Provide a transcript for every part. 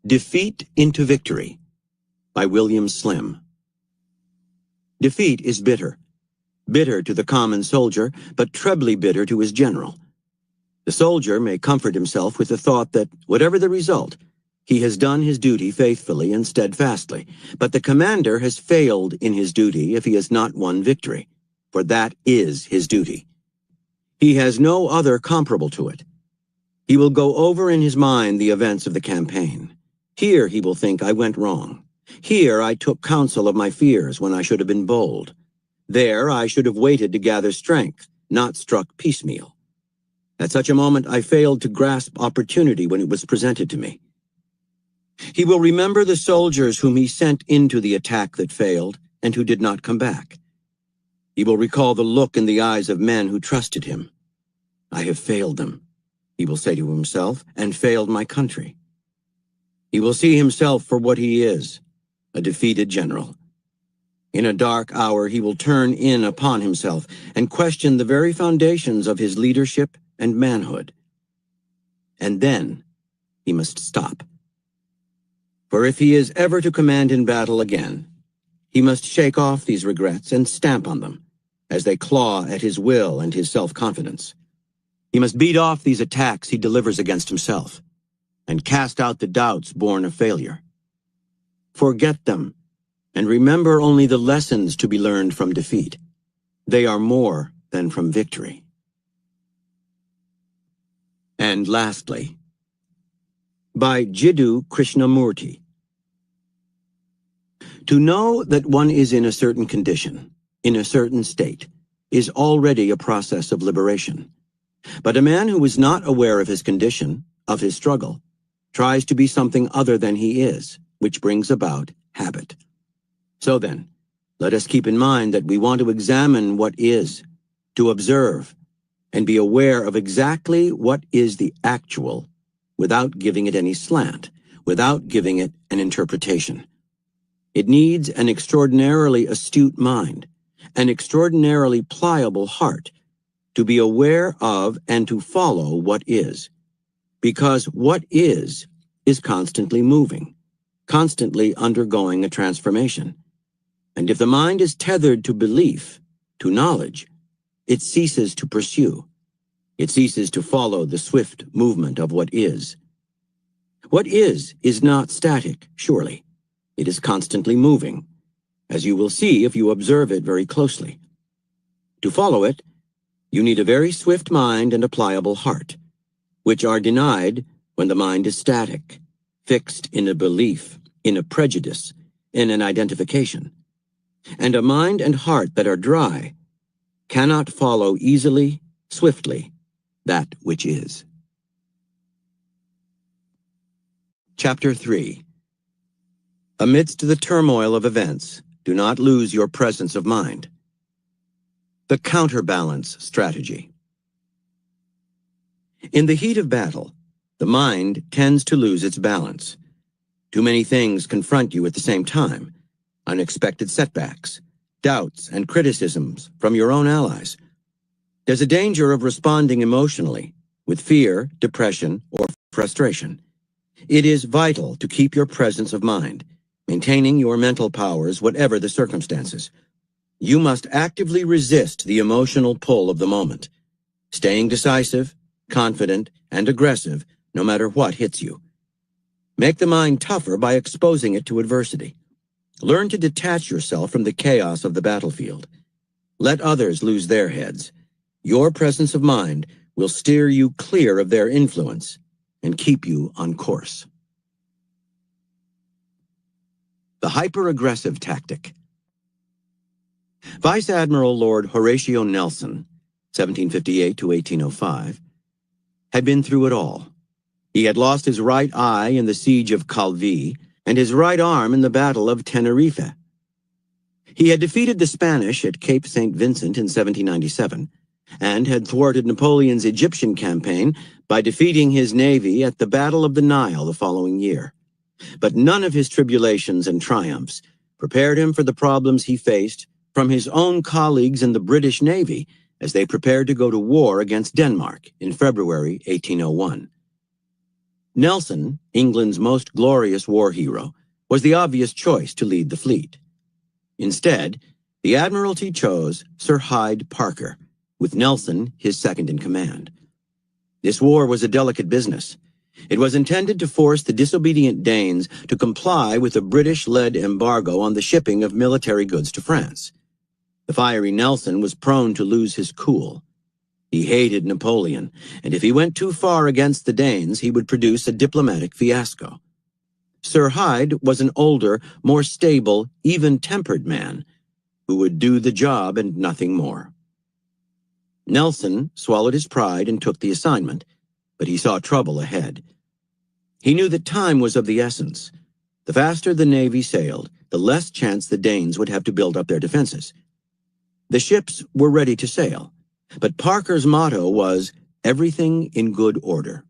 Defeat into Victory by William Slim. Defeat is bitter. Bitter to the common soldier, but trebly bitter to his general. The soldier may comfort himself with the thought that, whatever the result, he has done his duty faithfully and steadfastly, but the commander has failed in his duty if he has not won victory, for that is his duty. He has no other comparable to it. He will go over in his mind the events of the campaign. Here he will think, I went wrong. Here I took counsel of my fears when I should have been bold. There I should have waited to gather strength, not struck piecemeal. At such a moment I failed to grasp opportunity when it was presented to me. He will remember the soldiers whom he sent into the attack that failed and who did not come back. He will recall the look in the eyes of men who trusted him. I have failed them, he will say to himself, and failed my country. He will see himself for what he is, a defeated general. In a dark hour he will turn in upon himself and question the very foundations of his leadership and manhood. And then he must stop. For if he is ever to command in battle again, he must shake off these regrets and stamp on them, as they claw at his will and his self-confidence. He must beat off these attacks he delivers against himself, and cast out the doubts born of failure. Forget them, and remember only the lessons to be learned from defeat. They are more than from victory. And lastly, by Jiddu Krishnamurti. To know that one is in a certain condition, in a certain state, is already a process of liberation. But a man who is not aware of his condition, of his struggle, tries to be something other than he is, which brings about habit. So then, let us keep in mind that we want to examine what is, to observe, and be aware of exactly what is the actual, without giving it any slant, without giving it an interpretation. It needs an extraordinarily astute mind, an extraordinarily pliable heart, to be aware of and to follow what is. Because what is constantly moving, constantly undergoing a transformation. And if the mind is tethered to belief, to knowledge, it ceases to pursue. It ceases to follow the swift movement of what is. What is not static, surely. It is constantly moving, as you will see if you observe it very closely. To follow it, you need a very swift mind and a pliable heart, which are denied when the mind is static, fixed in a belief, in a prejudice, in an identification. And a mind and heart that are dry cannot follow easily, swiftly, that which is. Chapter 3. Amidst the turmoil of events, do not lose your presence of mind. The counterbalance strategy. In the heat of battle, the mind tends to lose its balance. Too many things confront you at the same time. Unexpected setbacks, doubts, and criticisms from your own allies. There's a danger of responding emotionally, with fear, depression, or frustration. It is vital to keep your presence of mind, maintaining your mental powers whatever the circumstances. You must actively resist the emotional pull of the moment, staying decisive, confident, and aggressive no matter what hits you. Make the mind tougher by exposing it to adversity. Learn to detach yourself from the chaos of the battlefield. Let others lose their heads. Your presence of mind will steer you clear of their influence and keep you on course. The hyper-aggressive tactic. Vice Admiral Lord Horatio Nelson, 1758 to 1805, had been through it all. He had lost his right eye in the siege of Calvi and his right arm in the Battle of Tenerife. He had defeated the Spanish at Cape St. Vincent in 1797 and had thwarted Napoleon's Egyptian campaign by defeating his navy at the Battle of the Nile the following year. But none of his tribulations and triumphs prepared him for the problems he faced from his own colleagues in the British Navy as they prepared to go to war against Denmark in February 1801. Nelson, England's most glorious war hero, was the obvious choice to lead the fleet. Instead, the Admiralty chose Sir Hyde Parker, with Nelson his second-in-command. This war was a delicate business. It was intended to force the disobedient Danes to comply with a British-led embargo on the shipping of military goods to France. The fiery Nelson was prone to lose his cool. He hated Napoleon, and if he went too far against the Danes, he would produce a diplomatic fiasco. Sir Hyde was an older, more stable, even-tempered man who would do the job and nothing more. Nelson swallowed his pride and took the assignment, but he saw trouble ahead. He knew that time was of the essence. The faster the Navy sailed, the less chance the Danes would have to build up their defenses. The ships were ready to sail, but Parker's motto was, "Everything in good order."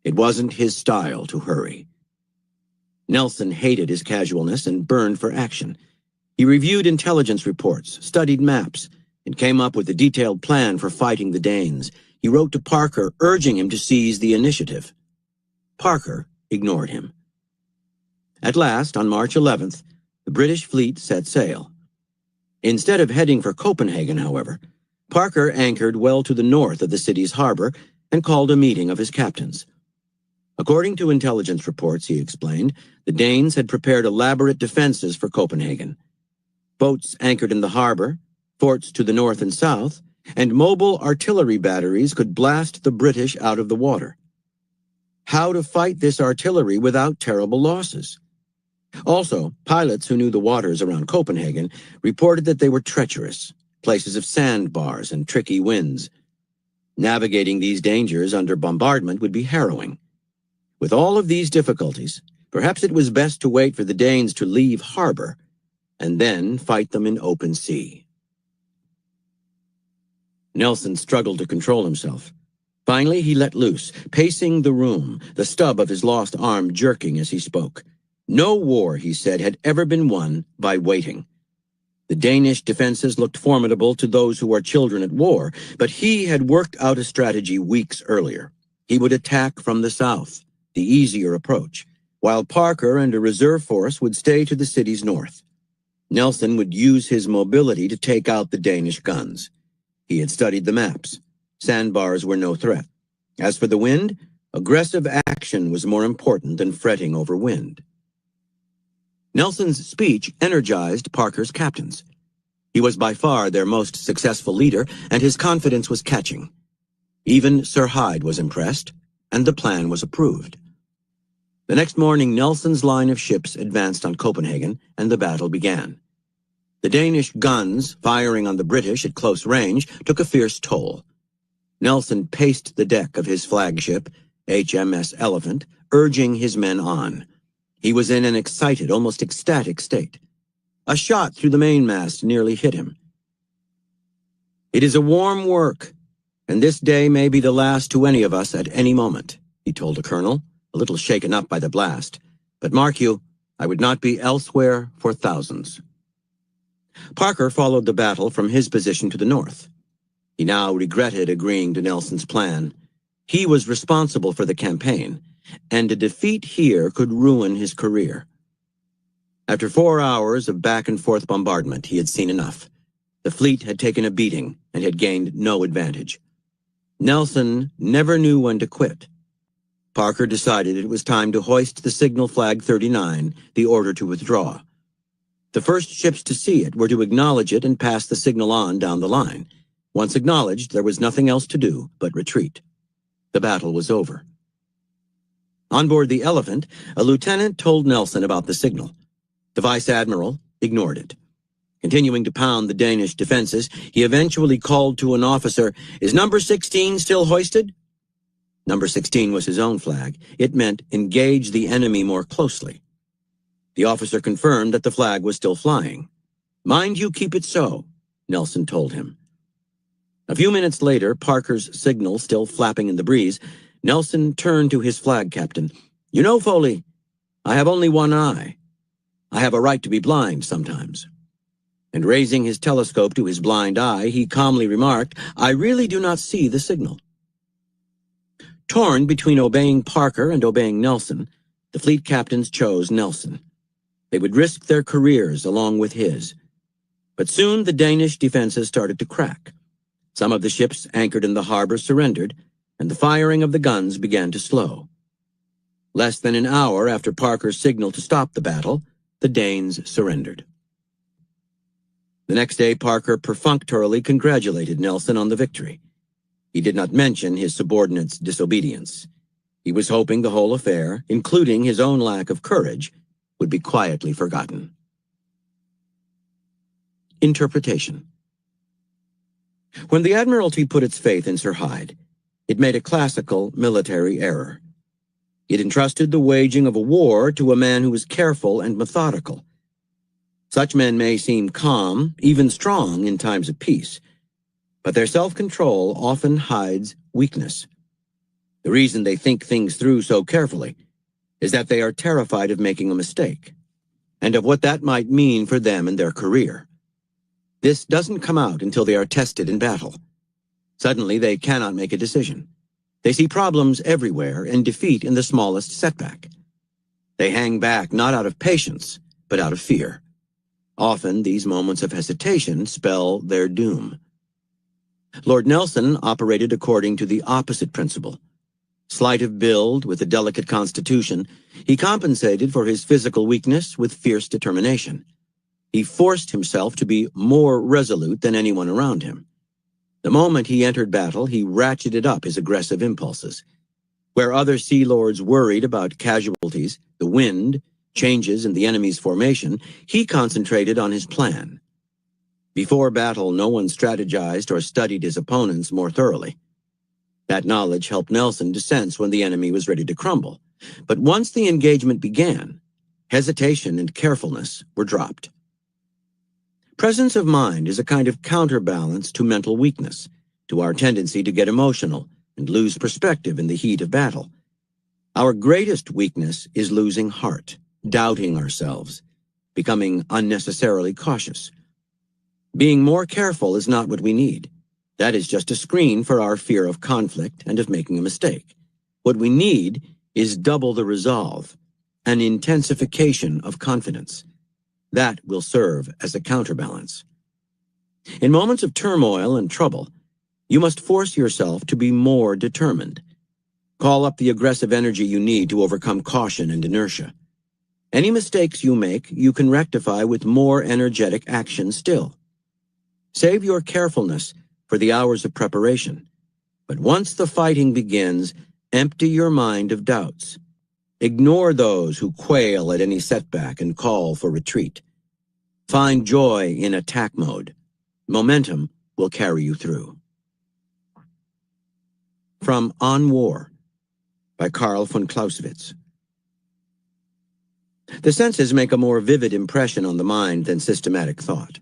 It wasn't his style to hurry. Nelson hated his casualness and burned for action. He reviewed intelligence reports, studied maps, and came up with a detailed plan for fighting the Danes. He wrote to Parker, urging him to seize the initiative. Parker ignored him. At last, on March 11th, the British fleet set sail. Instead of heading for Copenhagen, however, Parker anchored well to the north of the city's harbor and called a meeting of his captains. According to intelligence reports, he explained, the Danes had prepared elaborate defenses for Copenhagen. Boats anchored in the harbor, forts to the north and south, and mobile artillery batteries could blast the British out of the water. How to fight this artillery without terrible losses? Also, pilots who knew the waters around Copenhagen reported that they were treacherous, places of sandbars and tricky winds. Navigating these dangers under bombardment would be harrowing. With all of these difficulties, perhaps it was best to wait for the Danes to leave harbor and then fight them in open sea. Nelson struggled to control himself. Finally, he let loose, pacing the room, the stub of his lost arm jerking as he spoke. No war, he said, had ever been won by waiting. The Danish defenses looked formidable to those who are children at war, but he had worked out a strategy weeks earlier. He would attack from the south, the easier approach, while Parker and a reserve force would stay to the city's north. Nelson would use his mobility to take out the Danish guns. He had studied the maps. Sandbars were no threat. As for the wind, aggressive action was more important than fretting over wind. Nelson's speech energized Parker's captains. He was by far their most successful leader, and his confidence was catching. Even Sir Hyde was impressed, and the plan was approved. The next morning, Nelson's line of ships advanced on Copenhagen, and the battle began. The Danish guns, firing on the British at close range, took a fierce toll. Nelson paced the deck of his flagship, HMS Elephant, urging his men on. He was in an excited, almost ecstatic state. A shot through the mainmast nearly hit him. "It is a warm work, and this day may be the last to any of us at any moment," he told a colonel, a little shaken up by the blast. "But mark you, I would not be elsewhere for thousands." Parker followed the battle from his position to the north. He now regretted agreeing to Nelson's plan. He was responsible for the campaign, and a defeat here could ruin his career. After 4 hours of back-and-forth bombardment, he had seen enough. The fleet had taken a beating and had gained no advantage. Nelson never knew when to quit. Parker decided it was time to hoist the signal flag 39, the order to withdraw. The first ships to see it were to acknowledge it and pass the signal on down the line. Once acknowledged, there was nothing else to do but retreat. The battle was over. On board the Elephant, a lieutenant told Nelson about the signal. The vice admiral ignored it. Continuing to pound the Danish defenses, he eventually called to an officer, "Is number 16 still hoisted?" Number 16 was his own flag. It meant engage the enemy more closely. The officer confirmed that the flag was still flying. "Mind you keep it so," Nelson told him. A few minutes later, Parker's signal still flapping in the breeze, Nelson turned to his flag captain. "You know, Foley, I have only one eye. I have a right to be blind sometimes." And raising his telescope to his blind eye, he calmly remarked, "I really do not see the signal." Torn between obeying Parker and obeying Nelson, the fleet captains chose Nelson. They would risk their careers along with his. But soon the Danish defenses started to crack. Some of the ships anchored in the harbor surrendered, and the firing of the guns began to slow. Less than an hour after Parker's signal to stop the battle, the Danes surrendered. The next day, Parker perfunctorily congratulated Nelson on the victory. He did not mention his subordinate's disobedience. He was hoping the whole affair, including his own lack of courage, would be quietly forgotten. Interpretation. When the Admiralty put its faith in Sir Hyde, it made a classical military error. It entrusted the waging of a war to a man who was careful and methodical. Such men may seem calm, even strong in times of peace, but their self-control often hides weakness. The reason they think things through so carefully is that they are terrified of making a mistake, and of what that might mean for them and their career. This doesn't come out until they are tested in battle. Suddenly, they cannot make a decision. They see problems everywhere and defeat in the smallest setback. They hang back not out of patience, but out of fear. Often, these moments of hesitation spell their doom. Lord Nelson operated according to the opposite principle. Slight of build, with a delicate constitution, he compensated for his physical weakness with fierce determination. He forced himself to be more resolute than anyone around him. The moment he entered battle, he ratcheted up his aggressive impulses. Where other sea lords worried about casualties, the wind, changes in the enemy's formation, he concentrated on his plan. Before battle, no one strategized or studied his opponents more thoroughly. That knowledge helped Nelson to sense when the enemy was ready to crumble. But once the engagement began, hesitation and carefulness were dropped. Presence of mind is a kind of counterbalance to mental weakness, to our tendency to get emotional and lose perspective in the heat of battle. Our greatest weakness is losing heart, doubting ourselves, becoming unnecessarily cautious. Being more careful is not what we need. That is just a screen for our fear of conflict and of making a mistake. What we need is double the resolve, an intensification of confidence. That will serve as a counterbalance. In moments of turmoil and trouble, you must force yourself to be more determined. Call up the aggressive energy you need to overcome caution and inertia. Any mistakes you make, you can rectify with more energetic action still. Save your carefulness for the hours of preparation. But once the fighting begins, empty your mind of doubts. Ignore those who quail at any setback and call for retreat. Find joy in attack mode. Momentum will carry you through. From On War, by Karl von Clausewitz. The senses make a more vivid impression on the mind than systematic thought.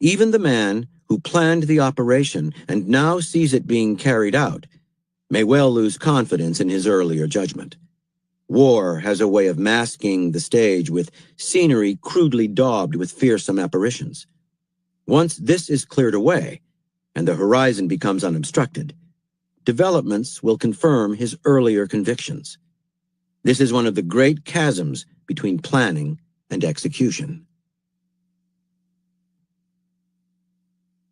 Even the man who planned the operation and now sees it being carried out may well lose confidence in his earlier judgment. War has a way of masking the stage with scenery crudely daubed with fearsome apparitions. Once this is cleared away, and the horizon becomes unobstructed, developments will confirm his earlier convictions. This is one of the great chasms between planning and execution.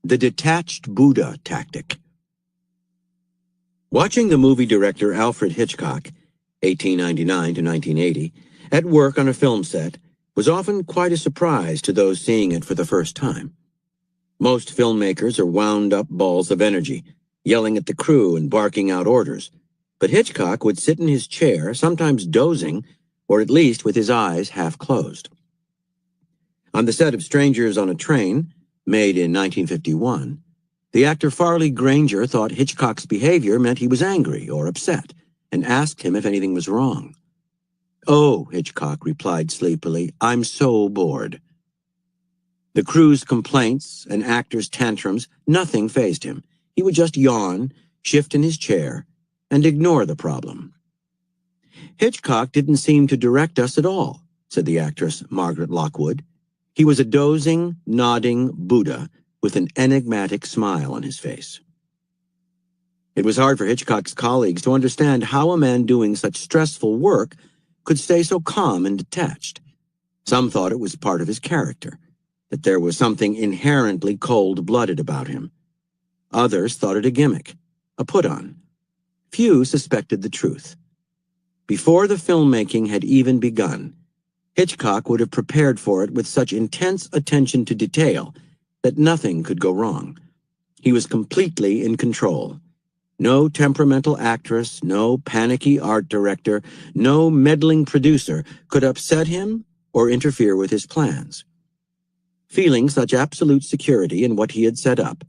The detached Buddha tactic. Watching the movie director Alfred Hitchcock, 1899 to 1980, at work on a film set was often quite a surprise to those seeing it for the first time. Most filmmakers are wound-up balls of energy, yelling at the crew and barking out orders, but Hitchcock would sit in his chair, sometimes dozing, or at least with his eyes half closed. On the set of Strangers on a Train, made in 1951, the actor Farley Granger thought Hitchcock's behavior meant he was angry or upset, and asked him if anything was wrong. "Oh," Hitchcock replied sleepily, "I'm so bored." The crew's complaints and actors' tantrums, nothing fazed him. He would just yawn, shift in his chair, and ignore the problem. "Hitchcock didn't seem to direct us at all," said the actress Margaret Lockwood. "He was a dozing, nodding Buddha with an enigmatic smile on his face." It was hard for Hitchcock's colleagues to understand how a man doing such stressful work could stay so calm and detached. Some thought it was part of his character, that there was something inherently cold-blooded about him. Others thought it a gimmick, a put-on. Few suspected the truth. Before the filmmaking had even begun, Hitchcock would have prepared for it with such intense attention to detail that nothing could go wrong. He was completely in control. No temperamental actress, no panicky art director, no meddling producer could upset him or interfere with his plans. Feeling such absolute security in what he had set up,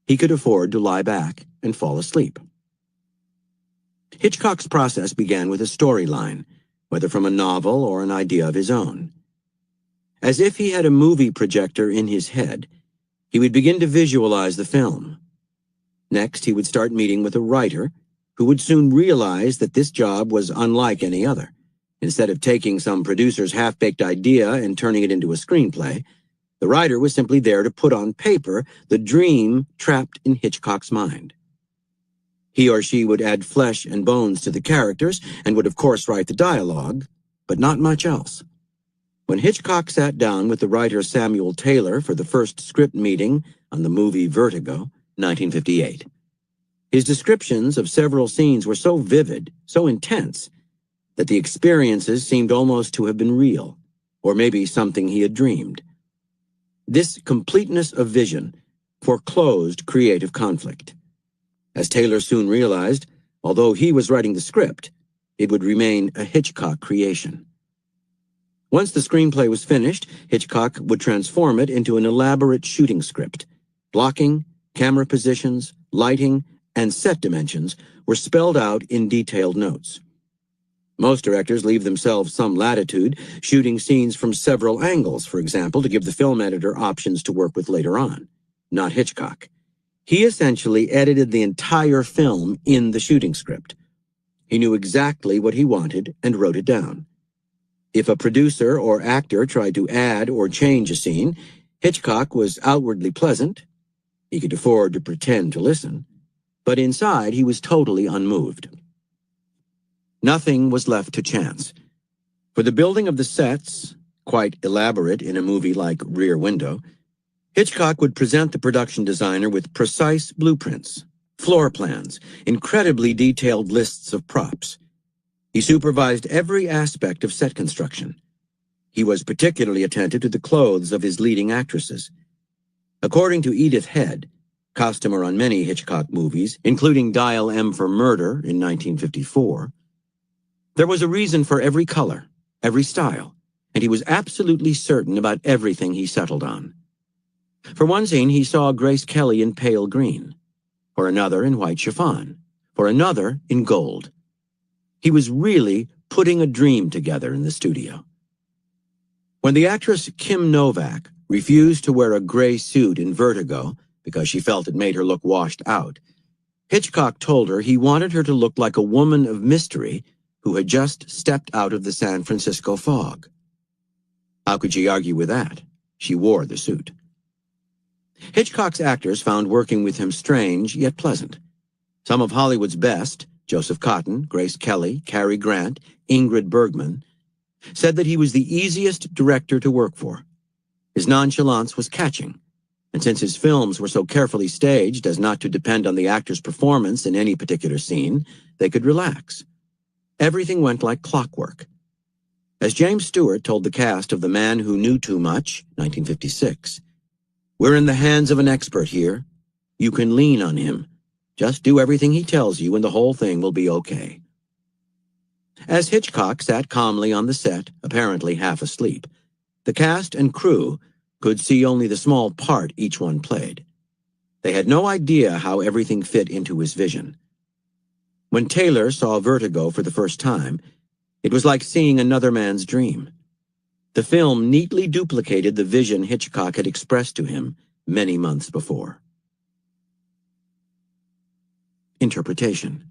he could afford to lie back and fall asleep. Hitchcock's process began with a storyline, whether from a novel or an idea of his own. As if he had a movie projector in his head, he would begin to visualize the film. Next, he would start meeting with a writer who would soon realize that this job was unlike any other. Instead of taking some producer's half-baked idea and turning it into a screenplay, the writer was simply there to put on paper the dream trapped in Hitchcock's mind. He or she would add flesh and bones to the characters and would of course write the dialogue, but not much else. When Hitchcock sat down with the writer Samuel Taylor for the first script meeting on the movie Vertigo, 1958, his descriptions of several scenes were so vivid, so intense, that the experiences seemed almost to have been real, or maybe something he had dreamed. This completeness of vision foreclosed creative conflict. As Taylor soon realized, although he was writing the script, it would remain a Hitchcock creation. Once the screenplay was finished, Hitchcock would transform it into an elaborate shooting script. Blocking, camera positions, lighting, and set dimensions were spelled out in detailed notes. Most directors leave themselves some latitude, shooting scenes from several angles, for example, to give the film editor options to work with later on. Not Hitchcock. He essentially edited the entire film in the shooting script. He knew exactly what he wanted and wrote it down. If a producer or actor tried to add or change a scene, Hitchcock was outwardly pleasant. He could afford to pretend to listen, but inside he was totally unmoved. Nothing was left to chance. For the building of the sets, quite elaborate in a movie like Rear Window, Hitchcock would present the production designer with precise blueprints, floor plans, incredibly detailed lists of props. He supervised every aspect of set construction. He was particularly attentive to the clothes of his leading actresses. According to Edith Head, costumer on many Hitchcock movies, including Dial M for Murder in 1954, there was a reason for every color, every style, and he was absolutely certain about everything he settled on. For one scene, he saw Grace Kelly in pale green, for another in white chiffon, for another in gold. He was really putting a dream together in the studio. When the actress Kim Novak refused to wear a gray suit in Vertigo because she felt it made her look washed out, Hitchcock told her he wanted her to look like a woman of mystery who had just stepped out of the San Francisco fog. How could she argue with that? She wore the suit. Hitchcock's actors found working with him strange yet pleasant. Some of Hollywood's best, Joseph Cotten, Grace Kelly, Cary Grant, Ingrid Bergman, said that he was the easiest director to work for. His nonchalance was catching, and since his films were so carefully staged as not to depend on the actor's performance in any particular scene, they could relax. Everything went like clockwork. As James Stewart told the cast of The Man Who Knew Too Much, 1956, "We're in the hands of an expert here. You can lean on him. Just do everything he tells you and the whole thing will be okay." As Hitchcock sat calmly on the set, apparently half asleep, the cast and crew could see only the small part each one played. They had no idea how everything fit into his vision. When Taylor saw Vertigo for the first time, it was like seeing another man's dream. The film neatly duplicated the vision Hitchcock had expressed to him many months before. Interpretation.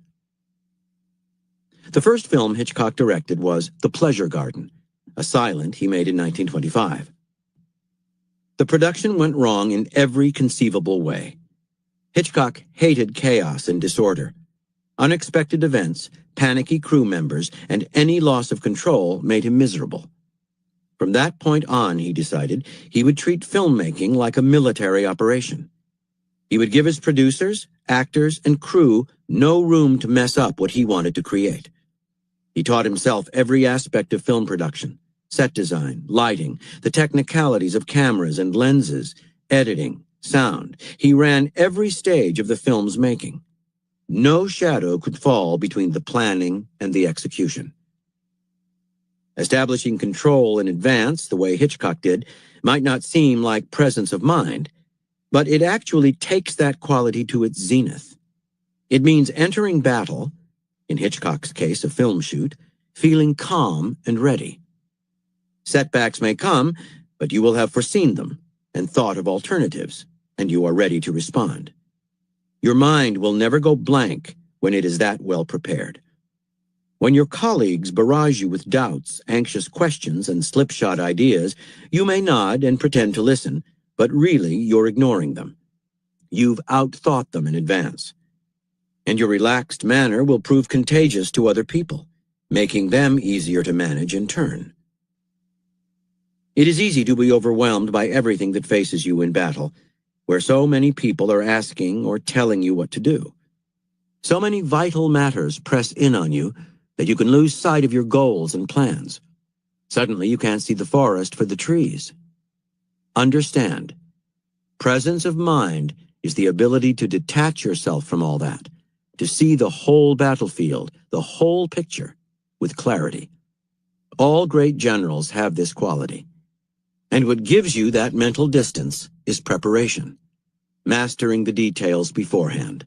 The first film Hitchcock directed was The Pleasure Garden, a silent he made in 1925. The production went wrong in every conceivable way. Hitchcock hated chaos and disorder. Unexpected events, panicky crew members, and any loss of control made him miserable. From that point on, he decided, he would treat filmmaking like a military operation. He would give his producers, actors, and crew no room to mess up what he wanted to create. He taught himself every aspect of film production: set design, lighting, the technicalities of cameras and lenses, editing, sound. He ran every stage of the film's making. No shadow could fall between the planning and the execution. Establishing control in advance, the way Hitchcock did, might not seem like presence of mind, but it actually takes that quality to its zenith. It means entering battle, in Hitchcock's case a film shoot, feeling calm and ready. Setbacks may come, but you will have foreseen them and thought of alternatives, and you are ready to respond. Your mind will never go blank when it is that well prepared. When your colleagues barrage you with doubts, anxious questions, and slipshod ideas, you may nod and pretend to listen, but really you're ignoring them. You've outthought them in advance. And your relaxed manner will prove contagious to other people, making them easier to manage in turn. It is easy to be overwhelmed by everything that faces you in battle, where so many people are asking or telling you what to do. So many vital matters press in on you that you can lose sight of your goals and plans. Suddenly you can't see the forest for the trees. Understand, presence of mind is the ability to detach yourself from all that, to see the whole battlefield, the whole picture, with clarity. All great generals have this quality. And what gives you that mental distance is preparation, mastering the details beforehand.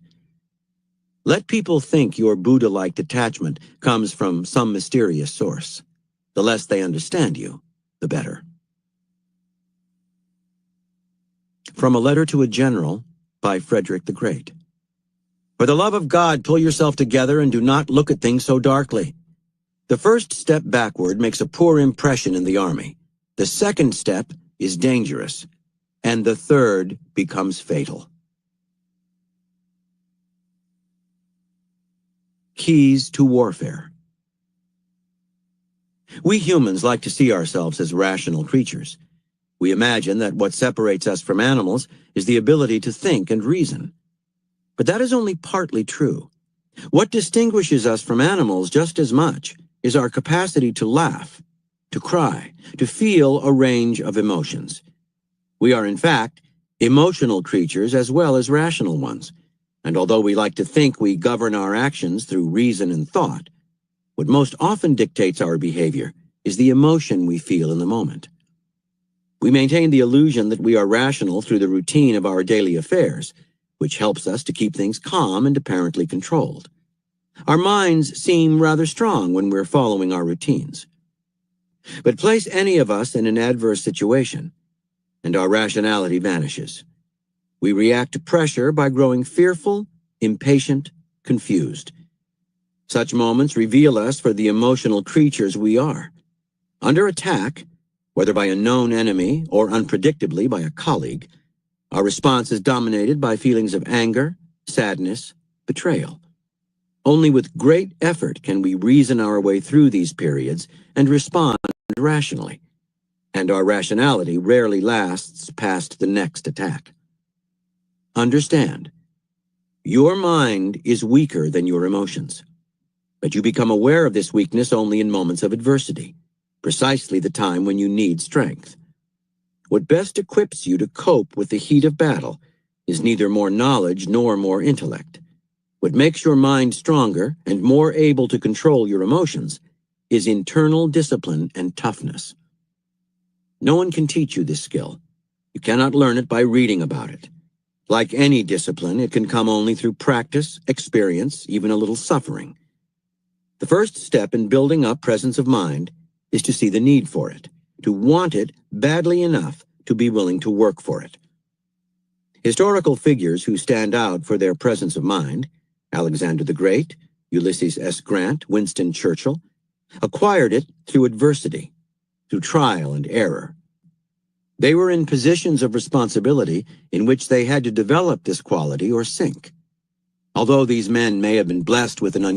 Let people think your Buddha-like detachment comes from some mysterious source. The less they understand you, the better. From a Letter to a General by Frederick the Great. For the love of God, pull yourself together and do not look at things so darkly. The first step backward makes a poor impression in the army. The second step is dangerous, and the third becomes fatal. Keys to warfare. We humans like to see ourselves as rational creatures. We imagine that what separates us from animals is the ability to think and reason. But that is only partly true. What distinguishes us from animals just as much is our capacity to laugh, to cry, to feel a range of emotions. We are, in fact, emotional creatures as well as rational ones. And although we like to think we govern our actions through reason and thought, what most often dictates our behavior is the emotion we feel in the moment. We maintain the illusion that we are rational through the routine of our daily affairs, which helps us to keep things calm and apparently controlled. Our minds seem rather strong when we're following our routines. But place any of us in an adverse situation, and our rationality vanishes. We react to pressure by growing fearful, impatient, confused. Such moments reveal us for the emotional creatures we are. Under attack, whether by a known enemy or unpredictably by a colleague, our response is dominated by feelings of anger, sadness, betrayal. Only with great effort can we reason our way through these periods and respond rationally, and our rationality rarely lasts past the next attack. Understand, your mind is weaker than your emotions, but you become aware of this weakness only in moments of adversity, precisely the time when you need strength. What best equips you to cope with the heat of battle is neither more knowledge nor more intellect. What makes your mind stronger and more able to control your emotions is internal discipline and toughness. No one can teach you this skill. You cannot learn it by reading about it. Like any discipline, it can come only through practice, experience, even a little suffering. The first step in building up presence of mind is to see the need for it, to want it badly enough to be willing to work for it. Historical figures who stand out for their presence of mind, Alexander the Great, Ulysses S. Grant, Winston Churchill, acquired it through adversity, through trial and error. They were in positions of responsibility in which they had to develop this quality or sink. Although these men may have been blessed with an